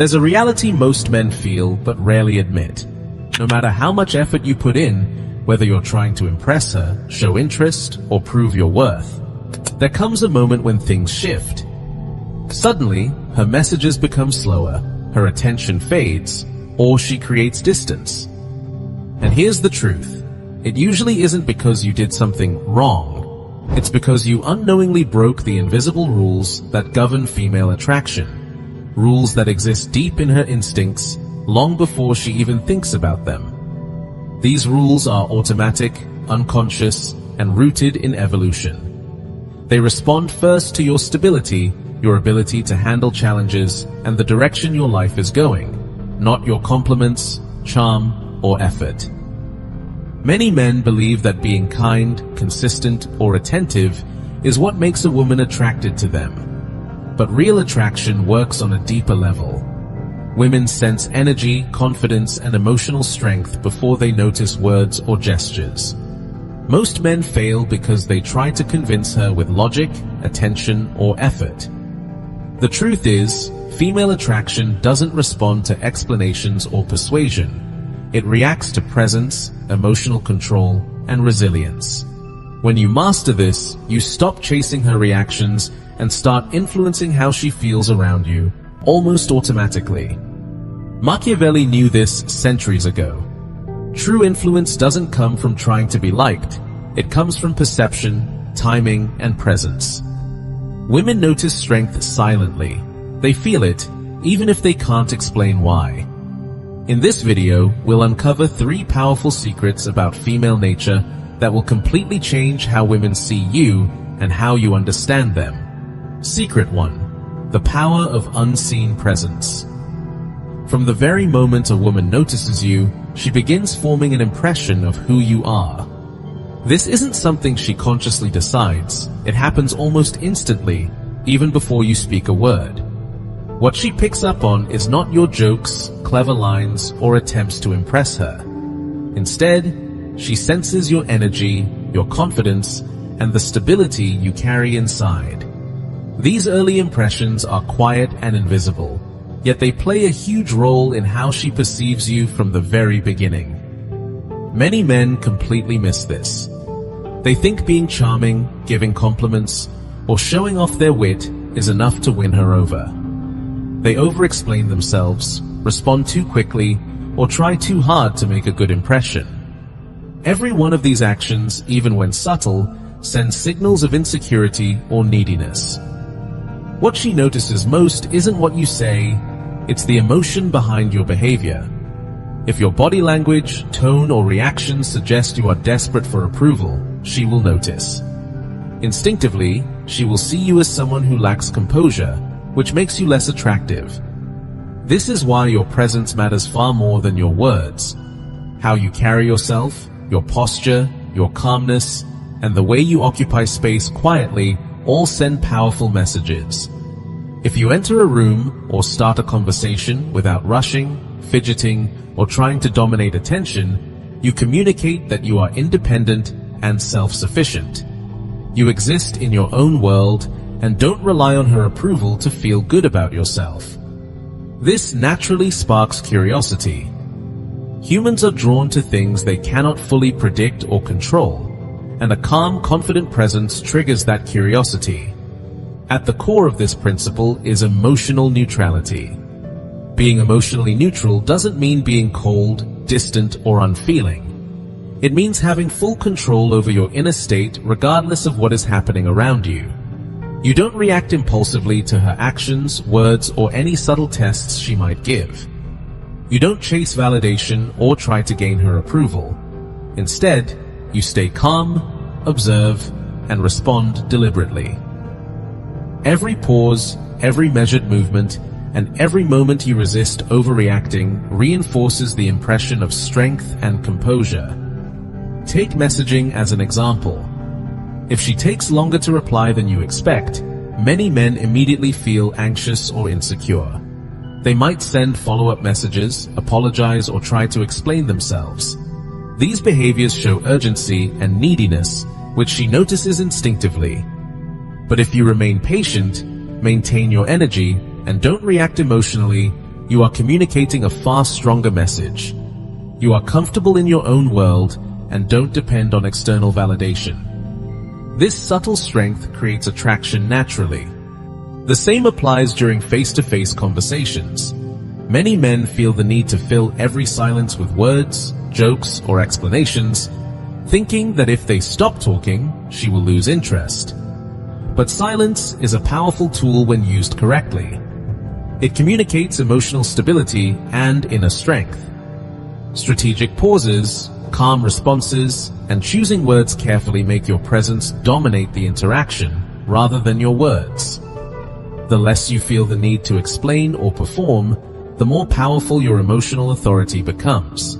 There's a reality most men feel but rarely admit. No matter how much effort you put in, whether you're trying to impress her, show interest, or prove your worth, there comes a moment when things shift. Suddenly, her messages become slower, her attention fades, or she creates distance. And here's the truth. It usually isn't because you did something wrong. It's because you unknowingly broke the invisible rules that govern female attraction. Rules that exist deep in her instincts, long before she even thinks about them. These rules are automatic, unconscious, and rooted in evolution. They respond first to your stability, your ability to handle challenges, and the direction your life is going, not your compliments, charm, or effort. Many men believe that being kind, consistent, or attentive is what makes a woman attracted to them. But real attraction works on a deeper level. Women sense energy, confidence, and emotional strength before they notice words or gestures. Most men fail because they try to convince her with logic, attention, or effort. The truth is, female attraction doesn't respond to explanations or persuasion. It reacts to presence, emotional control, and resilience. When you master this, you stop chasing her reactions and start influencing how she feels around you, almost automatically. Machiavelli knew this centuries ago. True influence doesn't come from trying to be liked. It comes from perception, timing, and presence. Women notice strength silently. They feel it, even if they can't explain why. In this video, we'll uncover 3 powerful secrets about female nature that will completely change how women see you and how you understand them. Secret 1. The power of unseen presence. From the very moment a woman notices you, she begins forming an impression of who you are. This isn't something she consciously decides. It happens almost instantly, even before you speak a word. What she picks up on is not your jokes, clever lines, or attempts to impress her. Instead, she senses your energy, your confidence, and the stability you carry inside. These early impressions are quiet and invisible, yet they play a huge role in how she perceives you from the very beginning. Many men completely miss this. They think being charming, giving compliments, or showing off their wit is enough to win her over. They over-explain themselves, respond too quickly, or try too hard to make a good impression. Every one of these actions, even when subtle, sends signals of insecurity or neediness. What she notices most isn't what you say, it's the emotion behind your behavior. If your body language, tone, or reactions suggest you are desperate for approval, she will notice. Instinctively, she will see you as someone who lacks composure, which makes you less attractive. This is why your presence matters far more than your words. How you carry yourself, your posture, your calmness, and the way you occupy space quietly all send powerful messages. If you enter a room or start a conversation without rushing, fidgeting, or trying to dominate attention, you communicate that you are independent and self-sufficient. You exist in your own world and don't rely on her approval to feel good about yourself. This naturally sparks curiosity. Humans are drawn to things they cannot fully predict or control, and a calm, confident presence triggers that curiosity. At the core of this principle is emotional neutrality. Being emotionally neutral doesn't mean being cold, distant, or unfeeling. It means having full control over your inner state regardless of what is happening around you. You don't react impulsively to her actions, words, or any subtle tests she might give. You don't chase validation or try to gain her approval. Instead, you stay calm, observe, and respond deliberately. Every pause, every measured movement, and every moment you resist overreacting reinforces the impression of strength and composure. Take messaging as an example. If she takes longer to reply than you expect, many men immediately feel anxious or insecure. They might send follow-up messages, apologize, or try to explain themselves. These behaviors show urgency and neediness, which she notices instinctively. But if you remain patient, maintain your energy, and don't react emotionally, you are communicating a far stronger message. You are comfortable in your own world and don't depend on external validation. This subtle strength creates attraction naturally. The same applies during face-to-face conversations. Many men feel the need to fill every silence with words, jokes, or explanations, thinking that if they stop talking, she will lose interest. But silence is a powerful tool when used correctly. It communicates emotional stability and inner strength. Strategic pauses, calm responses, and choosing words carefully make your presence dominate the interaction rather than your words. The less you feel the need to explain or perform, the more powerful your emotional authority becomes.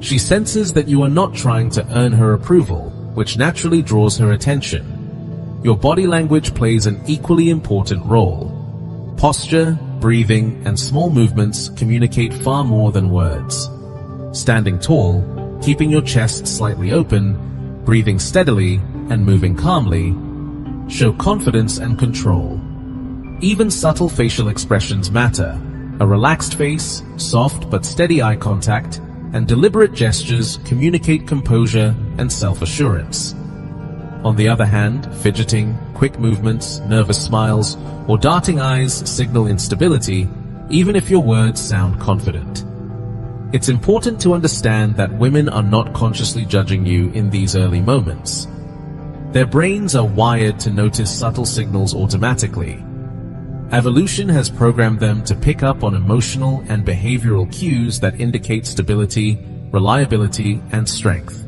She senses that you are not trying to earn her approval, which naturally draws her attention. Your body language plays an equally important role. Posture, breathing, and small movements communicate far more than words. Standing tall, keeping your chest slightly open, breathing steadily, and moving calmly show confidence and control. Even subtle facial expressions matter. A relaxed face, soft but steady eye contact, and deliberate gestures communicate composure and self-assurance. On the other hand, fidgeting, quick movements, nervous smiles, or darting eyes signal instability, even if your words sound confident. It's important to understand that women are not consciously judging you in these early moments. Their brains are wired to notice subtle signals automatically. Evolution has programmed them to pick up on emotional and behavioral cues that indicate stability, reliability, and strength.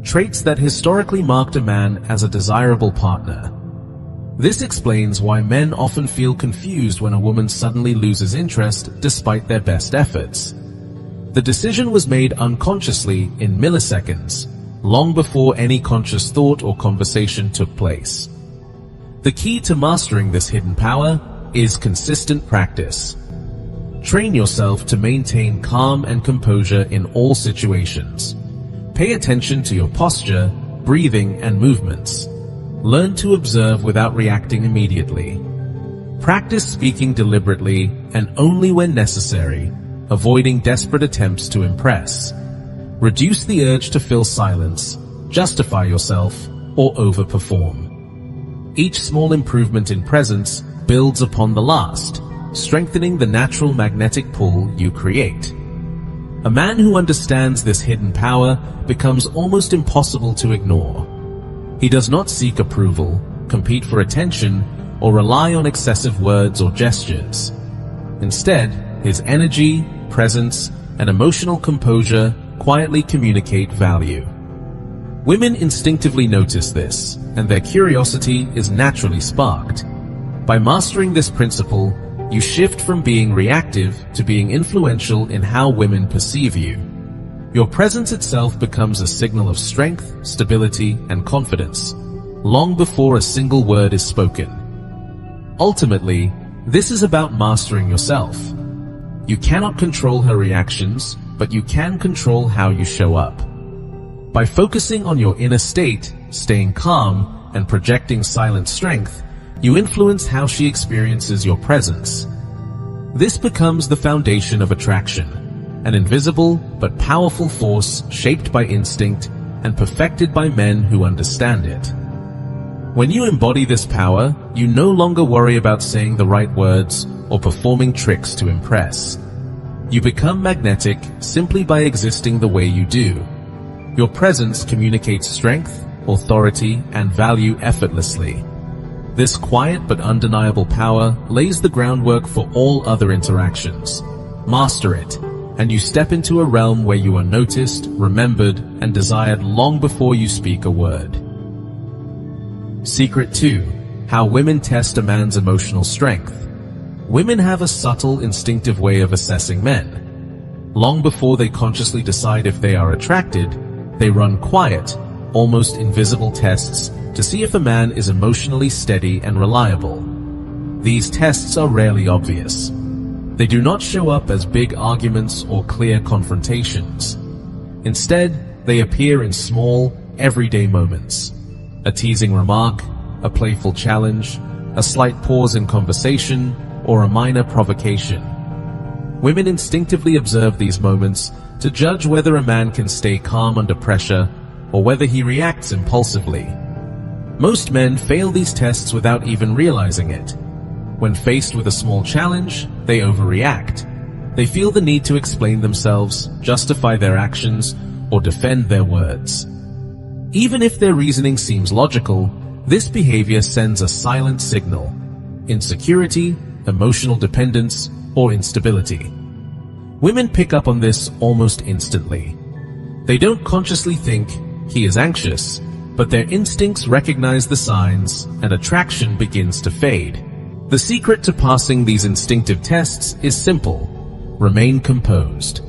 Traits that historically marked a man as a desirable partner. This explains why men often feel confused when a woman suddenly loses interest despite their best efforts. The decision was made unconsciously in milliseconds, long before any conscious thought or conversation took place. The key to mastering this hidden power is consistent practice. Train yourself to maintain calm and composure in all situations. Pay attention to your posture, breathing, and movements. Learn to observe without reacting immediately. Practice speaking deliberately and only when necessary, avoiding desperate attempts to impress. Reduce the urge to fill silence, justify yourself, or overperform. Each small improvement in presence builds upon the last, strengthening the natural magnetic pull you create. A man who understands this hidden power becomes almost impossible to ignore. He does not seek approval, compete for attention, or rely on excessive words or gestures. Instead, his energy, presence, and emotional composure quietly communicate value. Women instinctively notice this, and their curiosity is naturally sparked. By mastering this principle, you shift from being reactive to being influential in how women perceive you. Your presence itself becomes a signal of strength, stability, and confidence, long before a single word is spoken. Ultimately, this is about mastering yourself. You cannot control her reactions, but you can control how you show up. By focusing on your inner state, staying calm, and projecting silent strength, you influence how she experiences your presence. This becomes the foundation of attraction, an invisible but powerful force shaped by instinct and perfected by men who understand it. When you embody this power, you no longer worry about saying the right words or performing tricks to impress. You become magnetic simply by existing the way you do. Your presence communicates strength, authority, and value effortlessly. This quiet but undeniable power lays the groundwork for all other interactions. Master it, and you step into a realm where you are noticed, remembered, and desired long before you speak a word. Secret 2. How women test a man's emotional strength. Women have a subtle, instinctive way of assessing men. Long before they consciously decide if they are attracted, they run quiet, almost invisible tests to see if a man is emotionally steady and reliable. These tests are rarely obvious. They do not show up as big arguments or clear confrontations. Instead, they appear in small, everyday moments. A teasing remark, a playful challenge, a slight pause in conversation, or a minor provocation. Women instinctively observe these moments to judge whether a man can stay calm under pressure or whether he reacts impulsively. Most men fail these tests without even realizing it. When faced with a small challenge, they overreact. They feel the need to explain themselves, justify their actions, or defend their words. Even if their reasoning seems logical, this behavior sends a silent signal: insecurity, emotional dependence, or instability. Women pick up on this almost instantly. They don't consciously think, "He is anxious," but their instincts recognize the signs and attraction begins to fade. The secret to passing these instinctive tests is simple: remain composed.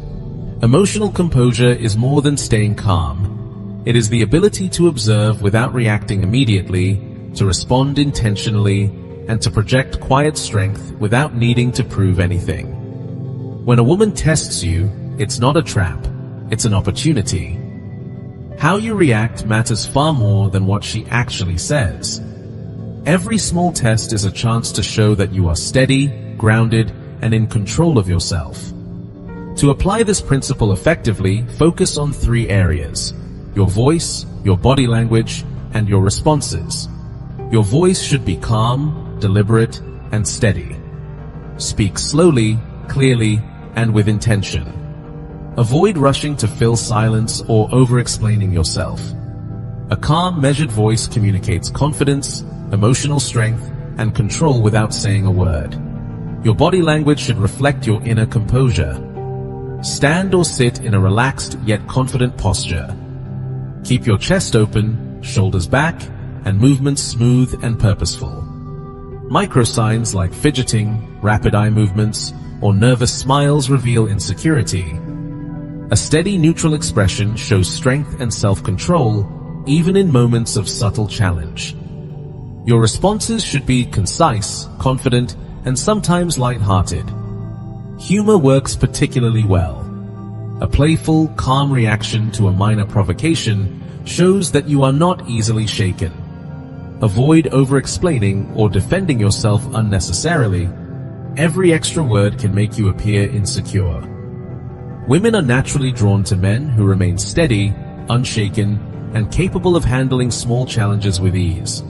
Emotional composure is more than staying calm. It is the ability to observe without reacting immediately, to respond intentionally, and to project quiet strength without needing to prove anything. When a woman tests you, it's not a trap, it's an opportunity. How you react matters far more than what she actually says. Every small test is a chance to show that you are steady, grounded, and in control of yourself. To apply this principle effectively, focus on 3 areas: your voice, your body language, and your responses. Your voice should be calm, deliberate, and steady. Speak slowly, clearly, and with intention. Avoid rushing to fill silence or over-explaining yourself. A calm, measured voice communicates confidence, emotional strength, and control without saying a word. Your body language should reflect your inner composure. Stand or sit in a relaxed yet confident posture. Keep your chest open, shoulders back, and movements smooth and purposeful. Microsigns like fidgeting, rapid eye movements, or nervous smiles reveal insecurity. A steady, neutral expression shows strength and self-control, even in moments of subtle challenge. Your responses should be concise, confident, and sometimes light-hearted. Humor works particularly well. A playful, calm reaction to a minor provocation shows that you are not easily shaken. Avoid over-explaining or defending yourself unnecessarily. Every extra word can make you appear insecure. Women are naturally drawn to men who remain steady, unshaken, and capable of handling small challenges with ease.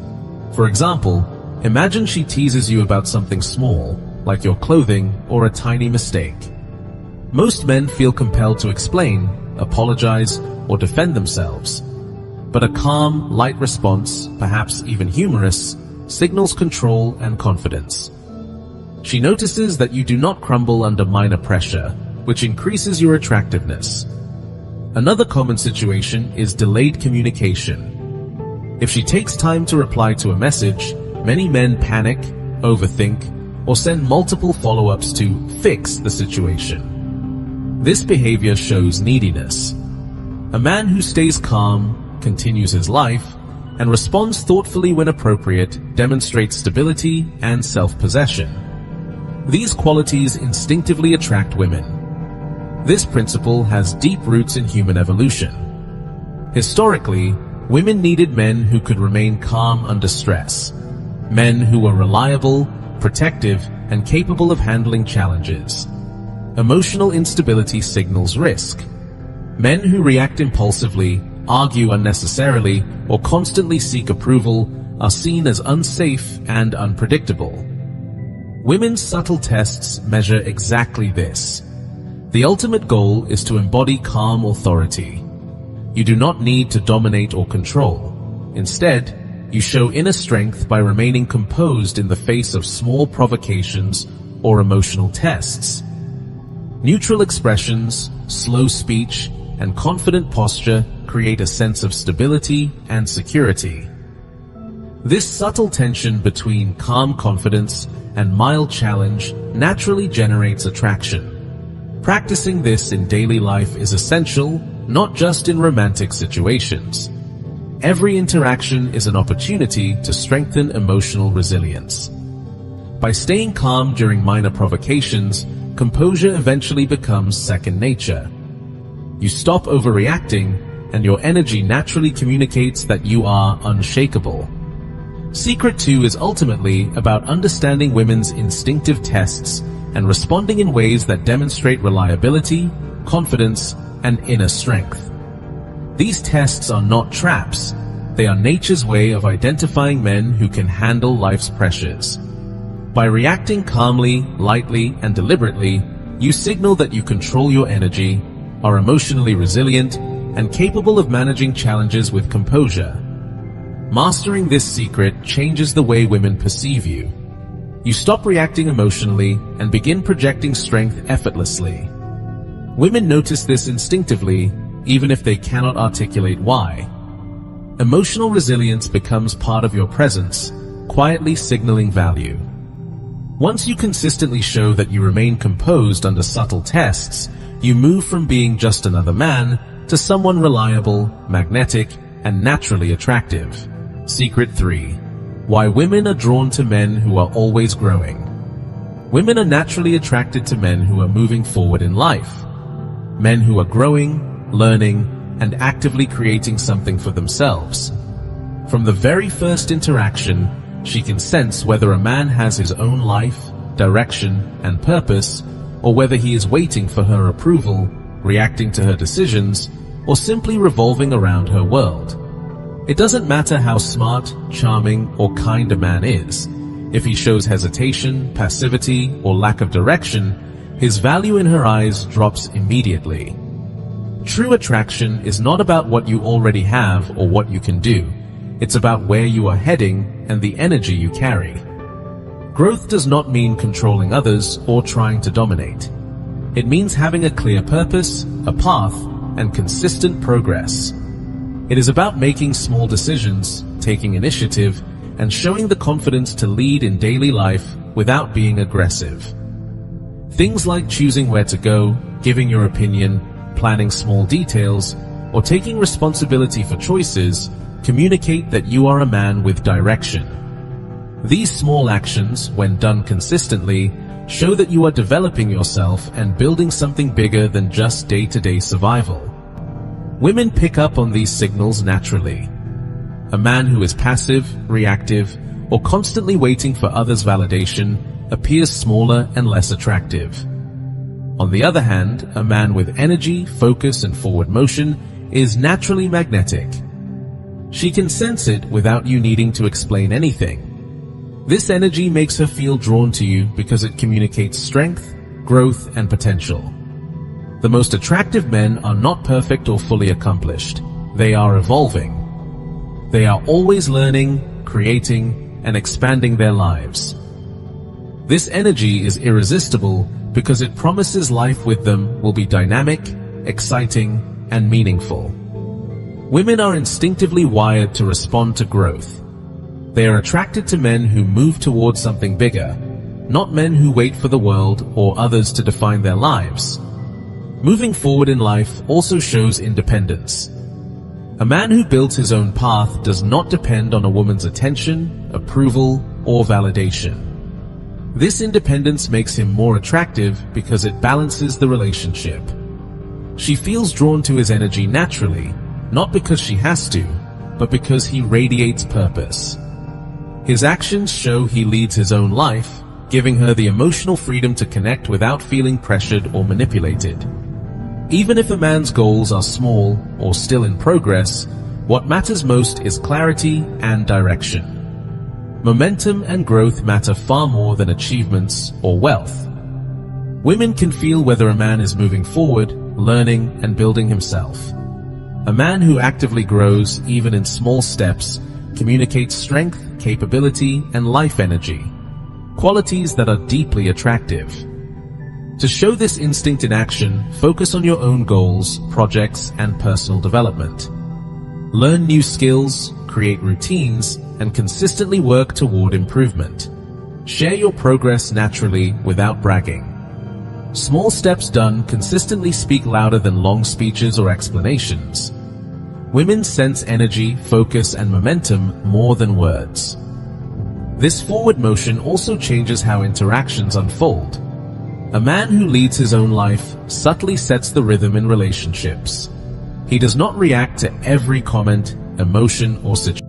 For example, imagine she teases you about something small, like your clothing or a tiny mistake. Most men feel compelled to explain, apologize, or defend themselves. But a calm, light response, perhaps even humorous, signals control and confidence. She notices that you do not crumble under minor pressure, which increases your attractiveness. Another common situation is delayed communication. If she takes time to reply to a message, many men panic, overthink, or send multiple follow-ups to fix the situation. This behavior shows neediness. A man who stays calm, continues his life, and responds thoughtfully when appropriate demonstrates stability and self-possession. These qualities instinctively attract women. This principle has deep roots in human evolution. Historically, women needed men who could remain calm under stress. Men who were reliable, protective, and capable of handling challenges. Emotional instability signals risk. Men who react impulsively, argue unnecessarily, or constantly seek approval are seen as unsafe and unpredictable. Women's subtle tests measure exactly this. The ultimate goal is to embody calm authority. You do not need to dominate or control. Instead, you show inner strength by remaining composed in the face of small provocations or emotional tests. Neutral expressions, slow speech, and confident posture create a sense of stability and security. This subtle tension between calm confidence and mild challenge naturally generates attraction. Practicing this in daily life is essential, not just in romantic situations. Every interaction is an opportunity to strengthen emotional resilience. By staying calm during minor provocations, composure eventually becomes second nature. You stop overreacting, and your energy naturally communicates that you are unshakable. Secret 2 is ultimately about understanding women's instinctive tests and responding in ways that demonstrate reliability, confidence, and inner strength. These tests are not traps. They are nature's way of identifying men who can handle life's pressures. By reacting calmly, lightly, and deliberately, you signal that you control your energy, are emotionally resilient, and capable of managing challenges with composure. Mastering this secret changes the way women perceive you. You stop reacting emotionally and begin projecting strength effortlessly. Women notice this instinctively, even if they cannot articulate why. Emotional resilience becomes part of your presence, quietly signaling value. Once you consistently show that you remain composed under subtle tests, you move from being just another man to someone reliable, magnetic, and naturally attractive. Secret 3. Why women are drawn to men who are always growing. Women are naturally attracted to men who are moving forward in life. Men who are growing, learning, and actively creating something for themselves. From the very first interaction, she can sense whether a man has his own life, direction, and purpose, or whether he is waiting for her approval, reacting to her decisions, or simply revolving around her world. It doesn't matter how smart, charming, or kind a man is. If he shows hesitation, passivity, or lack of direction, his value in her eyes drops immediately. True attraction is not about what you already have or what you can do. It's about where you are heading and the energy you carry. Growth does not mean controlling others or trying to dominate. It means having a clear purpose, a path, and consistent progress. It is about making small decisions, taking initiative, and showing the confidence to lead in daily life without being aggressive. Things like choosing where to go, giving your opinion, planning small details, or taking responsibility for choices communicate that you are a man with direction. These small actions, when done consistently, show that you are developing yourself and building something bigger than just day-to-day survival. Women pick up on these signals naturally. A man who is passive, reactive, or constantly waiting for others' validation appears smaller and less attractive. On the other hand, a man with energy, focus, and forward motion is naturally magnetic. She can sense it without you needing to explain anything. This energy makes her feel drawn to you because it communicates strength, growth, and potential. The most attractive men are not perfect or fully accomplished. They are evolving. They are always learning, creating, and expanding their lives. This energy is irresistible because it promises life with them will be dynamic, exciting, and meaningful. Women are instinctively wired to respond to growth. They are attracted to men who move towards something bigger, not men who wait for the world or others to define their lives. Moving forward in life also shows independence. A man who builds his own path does not depend on a woman's attention, approval, or validation. This independence makes him more attractive because it balances the relationship. She feels drawn to his energy naturally, not because she has to, but because he radiates purpose. His actions show he leads his own life, giving her the emotional freedom to connect without feeling pressured or manipulated. Even if a man's goals are small or still in progress, what matters most is clarity and direction. Momentum and growth matter far more than achievements or wealth. Women can feel whether a man is moving forward, learning, and building himself. A man who actively grows, even in small steps, communicates strength, capability, and life energy, qualities that are deeply attractive. To show this instinct in action, focus on your own goals, projects, and personal development. Learn new skills, create routines, and consistently work toward improvement. Share your progress naturally without bragging. Small steps done consistently speak louder than long speeches or explanations. Women sense energy, focus, and momentum more than words. This forward motion also changes how interactions unfold. A man who leads his own life subtly sets the rhythm in relationships. He does not react to every comment, emotion, or situation.